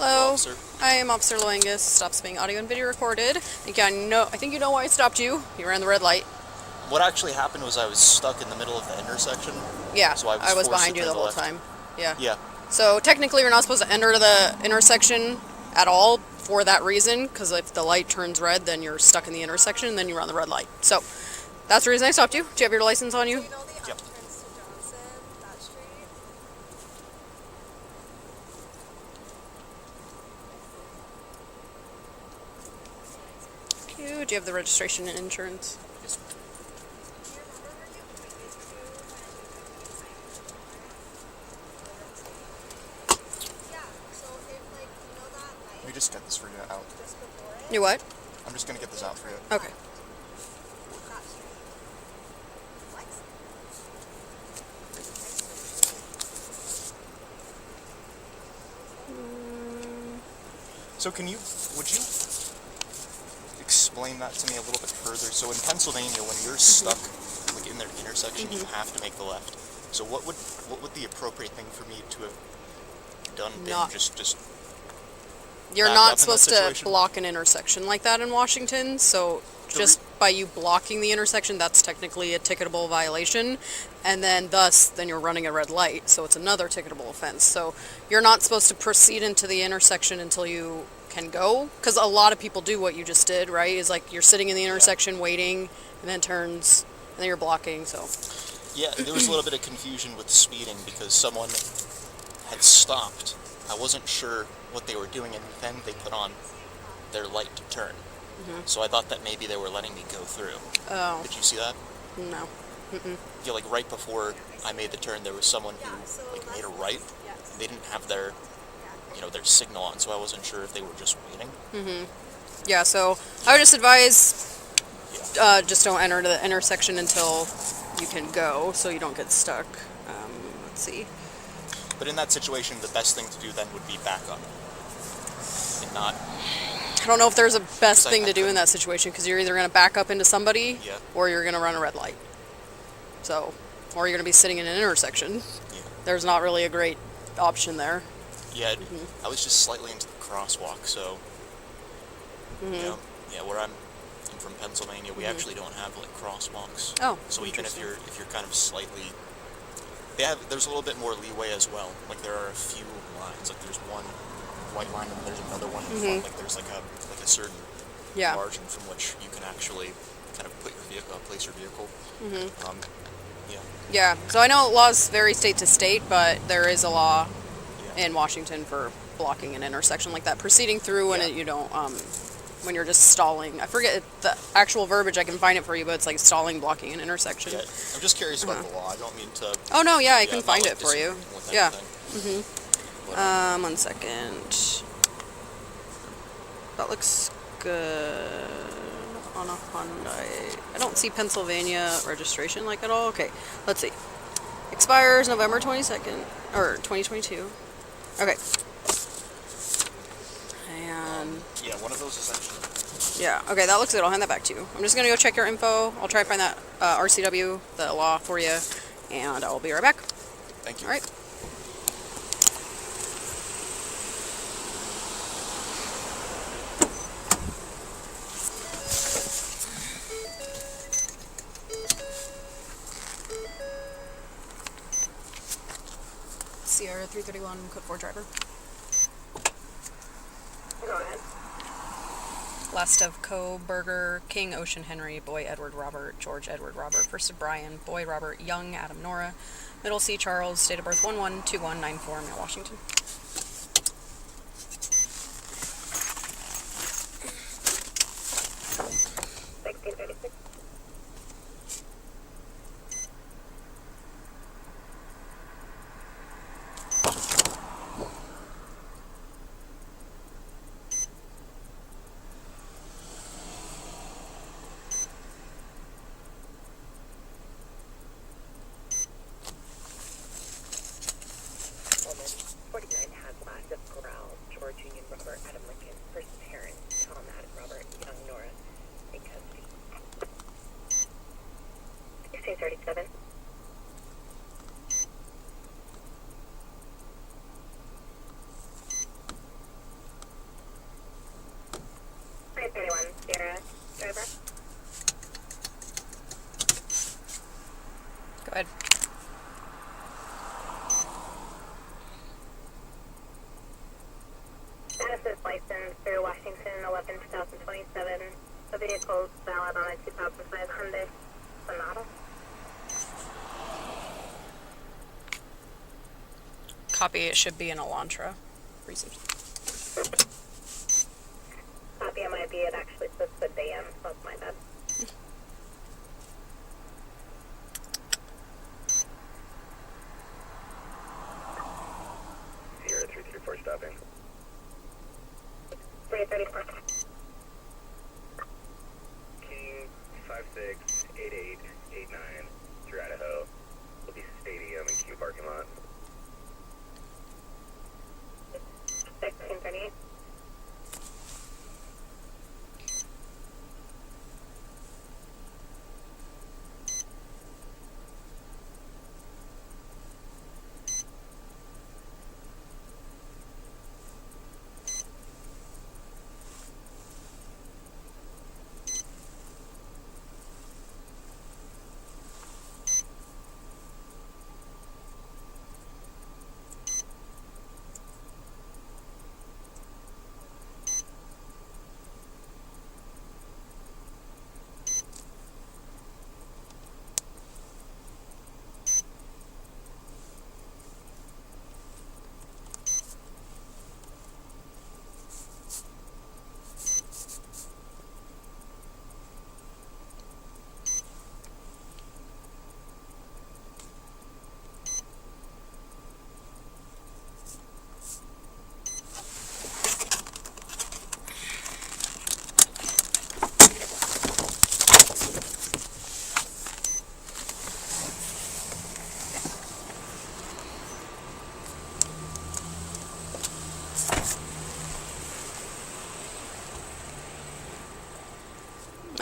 Hello. Officer. I am Officer Loangus. Stops being audio and video recorded. I think you know why I stopped you. You ran the red light. What actually happened was I was stuck in the middle of the intersection. Yeah, So I was forced behind to you turn the whole left. time. Yeah. Yeah. So technically you're not supposed to enter the intersection at all for that reason, because if the light turns red, then you're stuck in the intersection, and then you run the red light. So that's the reason I stopped you. Do you have your license on you? Do you know the Yep. entrance to Johnson, that street? Thank you. Do you have the registration and insurance? Yes. Do you remember where you pointed to when you Yeah, so if, like, you know that light Let me just get this for you out. just before it? You what? I'm just going to get this out for you. Okay. That street. What? So would you explain that to me a little bit further? So in Pennsylvania, when you're stuck like in the intersection, you have to make the left. So what would the appropriate thing for me to have done been? Not- Just You're back up in not that supposed to situation? block an intersection like that in Washington, so just by you blocking the intersection, that's technically a ticketable violation, and then you're running a red light, so it's another ticketable offense. So you're not supposed to proceed into the intersection until you can go, because a lot of people do what you just did, right? Is like you're sitting in the intersection waiting, and then it turns, and then you're blocking, so. Yeah, there was a little bit of confusion with speeding because someone had stopped. I wasn't sure what they were doing, and then they put on their light to turn. So I thought that maybe they were letting me go through. Oh, Did you see that? no. Yeah, like right before I made the turn, there was someone who like made a right. And they didn't have their signal on, so I wasn't sure if they were just waiting. Yeah, so I would just advise, Yeah. just don't enter the intersection until you can go, so you don't get stuck. Let's see. But in that situation, the best thing to do then would be back up and not. I don't know if there's a best I thing to do in couldn't- that situation, because you're either going to back up into somebody, Yeah. or you're going to run a red light. So, or you're going to be sitting in an intersection. Yeah. There's not really a great option there. Yeah, I was just slightly into the crosswalk, so. Where I'm from Pennsylvania, we actually don't have like crosswalks. Oh, So even if interesting. you're kind of slightly, there's a little bit more leeway as well. Like there are a few lines. Like there's one white line and there's another one in front. Like there's like a certain Yeah. margin from which you can actually kind of put your vehicle, place your vehicle. Yeah. Yeah, so I know laws vary state to state, but there is a law Yeah. in Washington for blocking an intersection like that, proceeding through when Yeah. you don't, when you're just stalling. I forget the actual verbiage, I can find it for you, but it's like stalling, blocking an intersection. Yeah. I'm just curious about the law. I don't mean to. Oh no, yeah, I Yeah, can not, find like, it for you. disagree with Yeah. anything. But, 1 second. That looks good on a Hyundai. I don't see Pennsylvania registration like at all. Okay, let's see. Expires November 22nd, or 2022. Okay. And, yeah, one of those is actually. yeah, okay, that looks good. I'll hand that back to you. I'm just going to go check your info. I'll try to find that RCW, the law for you, and I'll be right back. Thank you. All right. Sierra 331, code 4 driver. Go ahead. Last of Kohberger, King, Ocean, Henry, Boy, Edward, Robert, George, Edward, Robert. First of Bryan, Boy, Robert, Young, Adam, Nora. Middle C, Charles. Date of birth 112194, Mount Washington. Pullman, 49 has last of Corral, George Union Robert, Adam Lincoln, first parent, Tom Adam Robert, Young Nora, in custody. 1637. Washington, 11/2027. The vehicle is valid on a 2005 Hyundai Sonata. Copy, it should be an Elantra. Received. Copy, it might be. It actually says the van, so that's my bad. Sierra 334 stopping. 334. King 568889 through Idaho. Will be Stadium and Q parking lot. 1638.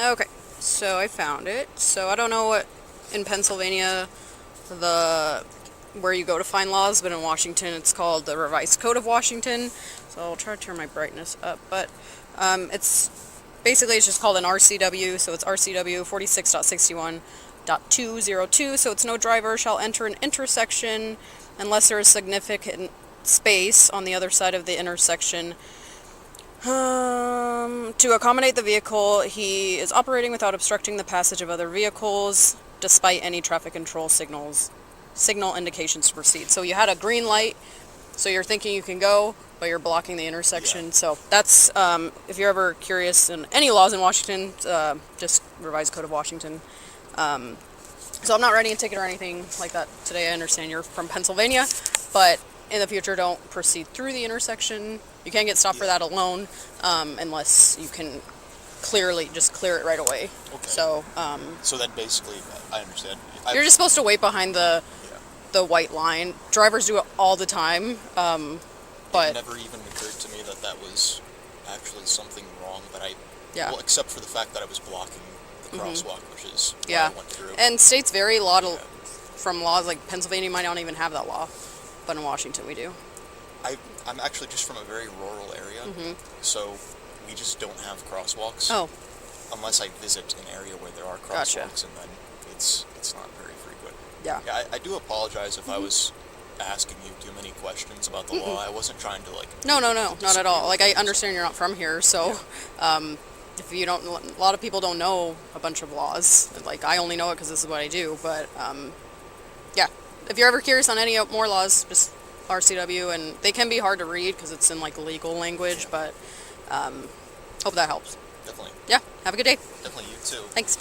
Okay, so I found it. So I don't know what in Pennsylvania where you go to find laws, but in Washington it's called the Revised Code of Washington. So I'll try to turn my brightness up, but it's just called an RCW. So it's RCW 46.61.202. So it's no driver shall enter an intersection unless there is significant space on the other side of the intersection. To accommodate the vehicle he is operating without obstructing the passage of other vehicles, despite any traffic control signal indications to proceed. So you had a green light, so you're thinking you can go, but you're blocking the intersection. Yeah. So that's, if you're ever curious in any laws in Washington, just Revised Code of Washington. So I'm not writing a ticket or anything like that today. I understand you're from Pennsylvania, but in the future, don't proceed through the intersection. You can't get stopped for that alone, unless you can just clear it right away. Okay. So, So then basically, I understand. you're just supposed to wait behind the white line. Drivers do it all the time, It but never even occurred to me that that was actually something wrong. But yeah. well, except for the fact that I was blocking the crosswalk, which is what Yeah. I went through. And states vary a lot from laws. Like Pennsylvania might not even have that law, but in Washington we do. I'm actually just from a very rural area, so we just don't have crosswalks. Oh, Unless I visit an area where there are Gotcha. crosswalks, and then it's not very frequent. yeah. Yeah, I do apologize if I was asking you too many questions about the law. I wasn't trying to No, not at all. Like, I disagree with understand you're not from here, so, if you don't, a lot of people don't know a bunch of laws. Like, I only know it because this is what I do, but, yeah. If you're ever curious on any more laws, just RCW, and they can be hard to read because it's in, like, legal language, but, hope that helps. Definitely. Yeah, have a good day. Definitely you too. Thanks.